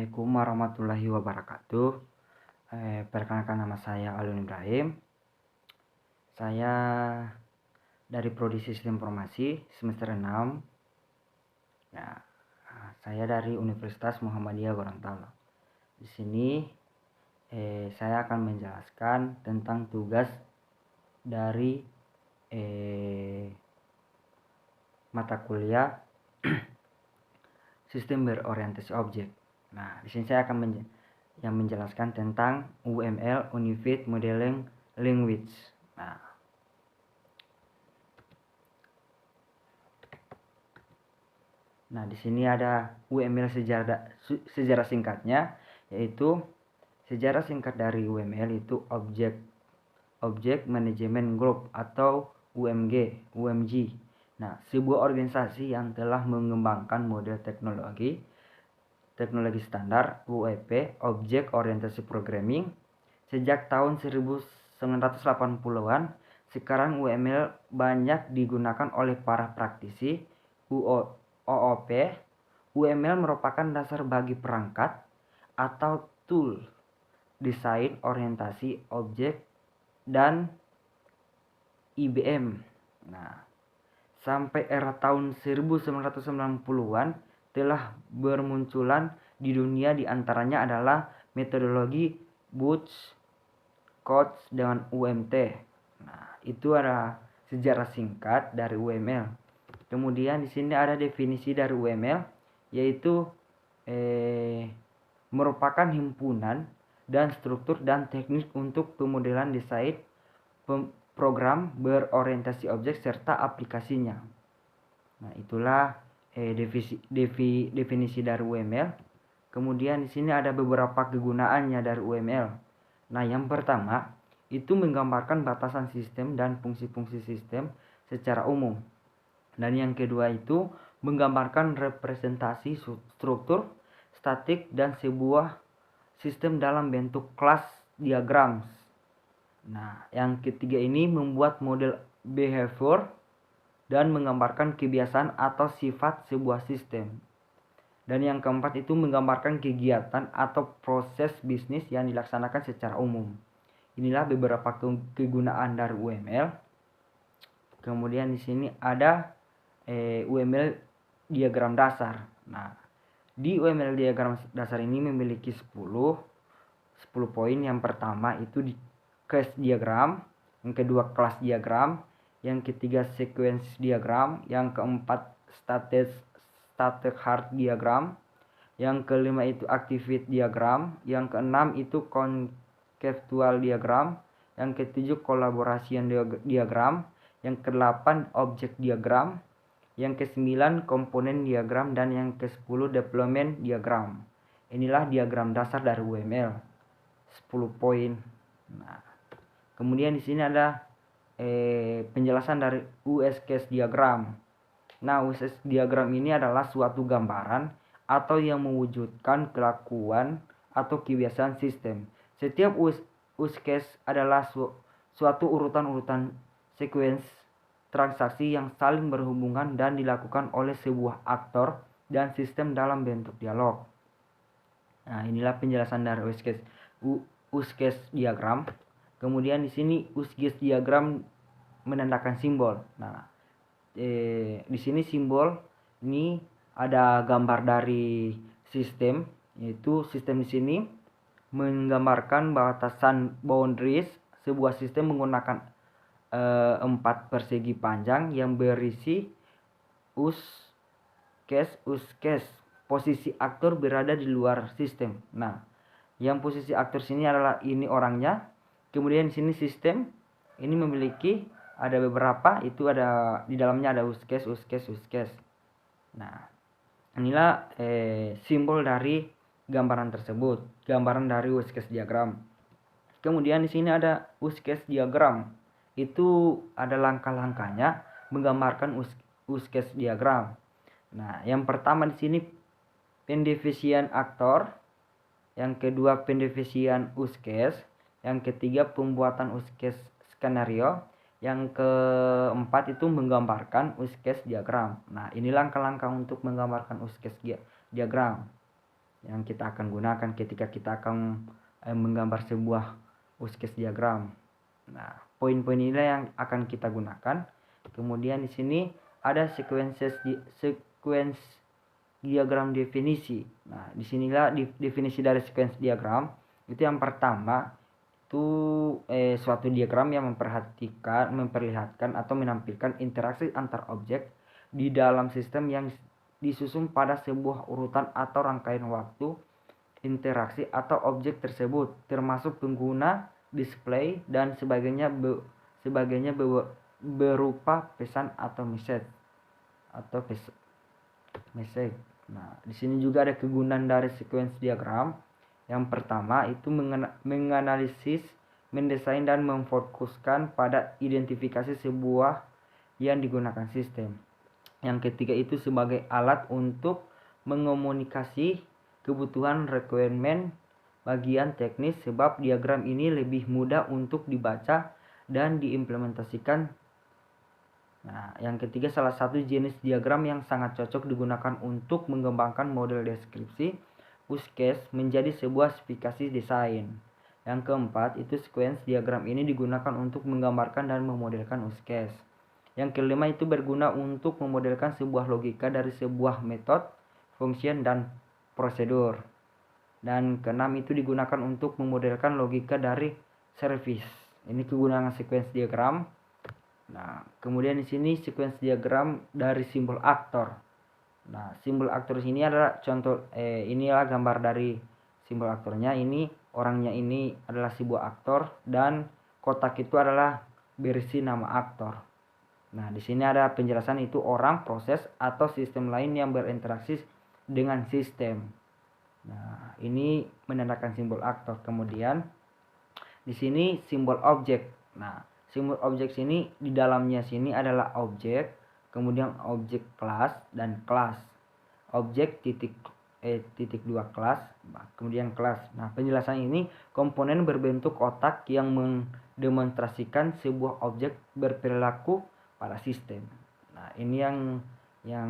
Assalamualaikum warahmatullahi wabarakatuh. Perkenalkan, nama saya Alun Ibrahim. Saya dari Prodi Sistem Informasi semester 6. Ya, saya dari Universitas Muhammadiyah Gorontalo. Di sini saya akan menjelaskan tentang tugas dari mata kuliah Sistem Berorientasi Objek. Nah, di sini saya akan menjelaskan tentang UML, Unified Modeling Language. Nah, di sini ada UML sejarah singkatnya, yaitu sejarah singkat dari UML itu Object Management Group atau UMG. Nah, sebuah organisasi yang telah mengembangkan model teknologi standar UEP, Object Oriented Programming, sejak tahun 1980-an. Sekarang UML banyak digunakan oleh para praktisi OOP. UML merupakan dasar bagi perangkat atau tool desain orientasi objek dan IBM. Nah, sampai era tahun 1990-an telah bermunculan di dunia, diantaranya adalah metodologi Booch, Coates dengan UMT. Nah, itu ada sejarah singkat dari UML. Kemudian di sini ada definisi dari UML, yaitu merupakan himpunan dan struktur dan teknik untuk pemodelan desain program berorientasi objek serta aplikasinya. Nah, itulah definisi dari UML. Kemudian di sini ada beberapa kegunaannya dari UML. Nah, yang pertama itu menggambarkan batasan sistem dan fungsi-fungsi sistem secara umum. Dan yang kedua itu menggambarkan representasi struktur, statik, dan sebuah sistem dalam bentuk kelas diagram. Nah, yang ketiga ini membuat model behavior dan menggambarkan kebiasaan atau sifat sebuah sistem. Dan yang keempat itu menggambarkan kegiatan atau proses bisnis yang dilaksanakan secara umum. Inilah beberapa kegunaan dari UML. Kemudian di sini ada UML diagram dasar. Nah, di UML diagram dasar ini memiliki 10 poin. Yang pertama itu di case diagram, yang kedua kelas diagram, yang ketiga sequence diagram, yang keempat state chart diagram, yang kelima itu activity diagram, yang keenam itu conceptual diagram, yang ketujuh collaboration diagram, yang kedelapan object diagram, yang kesembilan komponen diagram, dan yang ke-10 deployment diagram. Inilah diagram dasar dari UML, 10 poin. Nah, kemudian di sini ada penjelasan dari use case diagram. Nah, use case diagram ini adalah suatu gambaran atau yang mewujudkan kelakuan atau kebiasaan sistem. Setiap use case adalah suatu urutan sequence transaksi yang saling berhubungan dan dilakukan oleh sebuah aktor dan sistem dalam bentuk dialog. Nah, inilah penjelasan dari use case diagram. Kemudian di sini use case diagram menandakan simbol. Nah, di sini simbol ini ada gambar dari sistem, yaitu sistem di sini menggambarkan batasan boundaries sebuah sistem menggunakan 4 persegi panjang yang berisi use case. Posisi aktor berada di luar sistem. Nah, yang posisi aktor sini adalah ini orangnya. Kemudian di sini sistem ini memiliki ada beberapa, itu ada di dalamnya ada use case. Nah, inilah simbol dari gambaran tersebut, gambaran dari use case diagram. Kemudian di sini ada use case diagram. Itu ada langkah-langkahnya menggambarkan use case diagram. Nah, yang pertama di sini pendefinian aktor, yang kedua pendefinian use case, yang ketiga pembuatan use case skenario, yang keempat itu menggambarkan use case diagram. Nah, ini langkah-langkah untuk menggambarkan use case diagram. yang kita akan gunakan ketika kita akan menggambar sebuah use case diagram. Nah, poin-poin ini yang akan kita gunakan. Kemudian di sini ada sequence diagram definisi. Nah, disinilah definisi dari sequence diagram. Itu yang pertama itu suatu diagram yang memperlihatkan atau menampilkan interaksi antar objek di dalam sistem yang disusun pada sebuah urutan atau rangkaian waktu interaksi atau objek tersebut, termasuk pengguna, display, dan sebagainya berupa pesan atau message Nah, di sini juga ada kegunaan dari sequence diagram. Yang pertama itu menganalisis, mendesain, dan memfokuskan pada identifikasi sebuah yang digunakan sistem. Yang ketiga itu sebagai alat untuk mengomunikasi kebutuhan requirement bagian teknis, sebab diagram ini lebih mudah untuk dibaca dan diimplementasikan. Nah, yang ketiga salah satu jenis diagram yang sangat cocok digunakan untuk mengembangkan model deskripsi use case menjadi sebuah spesifikasi desain. Yang keempat itu sequence diagram ini digunakan untuk menggambarkan dan memodelkan use case. Yang kelima itu berguna untuk memodelkan sebuah logika dari sebuah metode, function, dan prosedur. Dan keenam itu digunakan untuk memodelkan logika dari service. Ini kegunaan sequence diagram. Nah, kemudian di sini sequence diagram dari simbol aktor. Nah, simbol aktor ini adalah contoh inilah gambar dari simbol aktornya. Ini orangnya ini adalah sebuah aktor dan kotak itu adalah berisi nama aktor. Nah, di sini ada penjelasan itu orang, proses, atau sistem lain yang berinteraksi dengan sistem. Nah, ini menandakan simbol aktor. Kemudian di sini simbol objek. Nah, simbol objek sini di dalamnya sini adalah objek, kemudian objek kelas dan kelas. Objek titik dua kelas, kemudian kelas. Nah, penjelasan ini komponen berbentuk kotak yang mendemonstrasikan sebuah objek berperilaku pada sistem. Nah, ini yang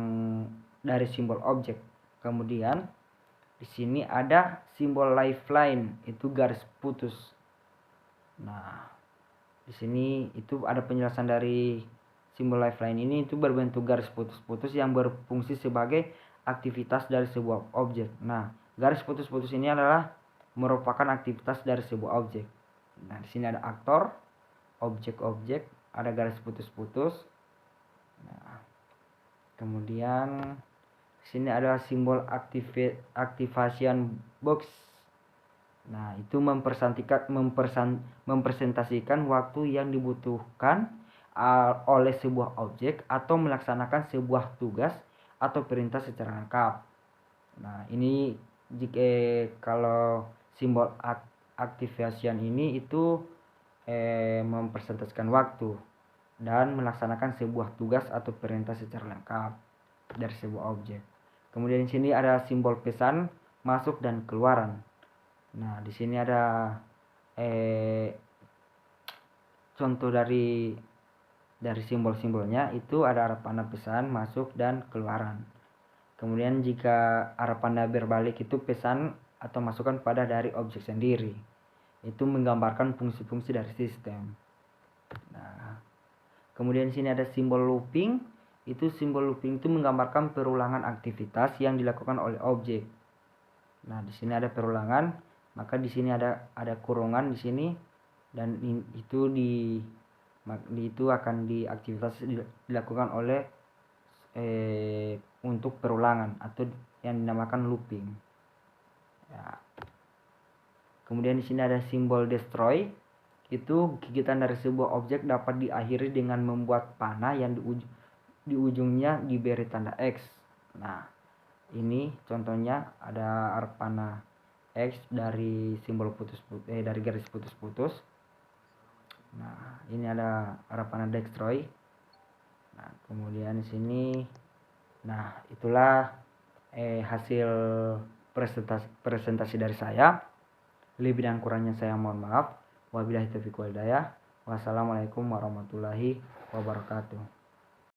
dari simbol objek. Kemudian di sini ada simbol lifeline, itu garis putus. Nah, di sini itu ada penjelasan dari simbol lifeline ini itu berbentuk garis putus-putus yang berfungsi sebagai aktivitas dari sebuah objek. Nah, garis putus-putus ini adalah merupakan aktivitas dari sebuah objek. Nah, di sini ada aktor, objek-objek, ada garis putus-putus. Nah, kemudian di sini ada simbol activation box. Nah, itu mempresentasikan waktu yang dibutuhkan oleh sebuah objek atau melaksanakan sebuah tugas atau perintah secara lengkap. Nah, ini jika kalau simbol activation ini itu mempresentasikan waktu dan melaksanakan sebuah tugas atau perintah secara lengkap dari sebuah objek. Kemudian di sini ada simbol pesan masuk dan keluaran. Nah, di sini ada contoh dari simbol-simbolnya itu ada arah panah pesan masuk dan keluaran. Kemudian jika arah panah berbalik itu pesan atau masukan pada dari objek sendiri. Itu menggambarkan fungsi-fungsi dari sistem. Nah, kemudian di sini ada simbol looping. Itu simbol looping itu menggambarkan perulangan aktivitas yang dilakukan oleh objek. Nah, di sini ada perulangan. Maka di sini ada kurungan di sini dan itu akan aktivitas dilakukan oleh untuk perulangan atau yang dinamakan looping. Ya. Kemudian di sini ada simbol destroy. Itu gigitan dari sebuah objek dapat diakhiri dengan membuat panah yang di ujungnya diberi tanda X. Nah, ini contohnya ada arah panah X dari simbol dari garis putus-putus. Nah, ini ada arah panah destroy. Nah, kemudian di sini, nah itulah hasil presentasi dari saya. Lebih dan kurangnya saya mohon maaf. Wabillahi taufiq wal hidayah. Wassalamualaikum warahmatullahi wabarakatuh.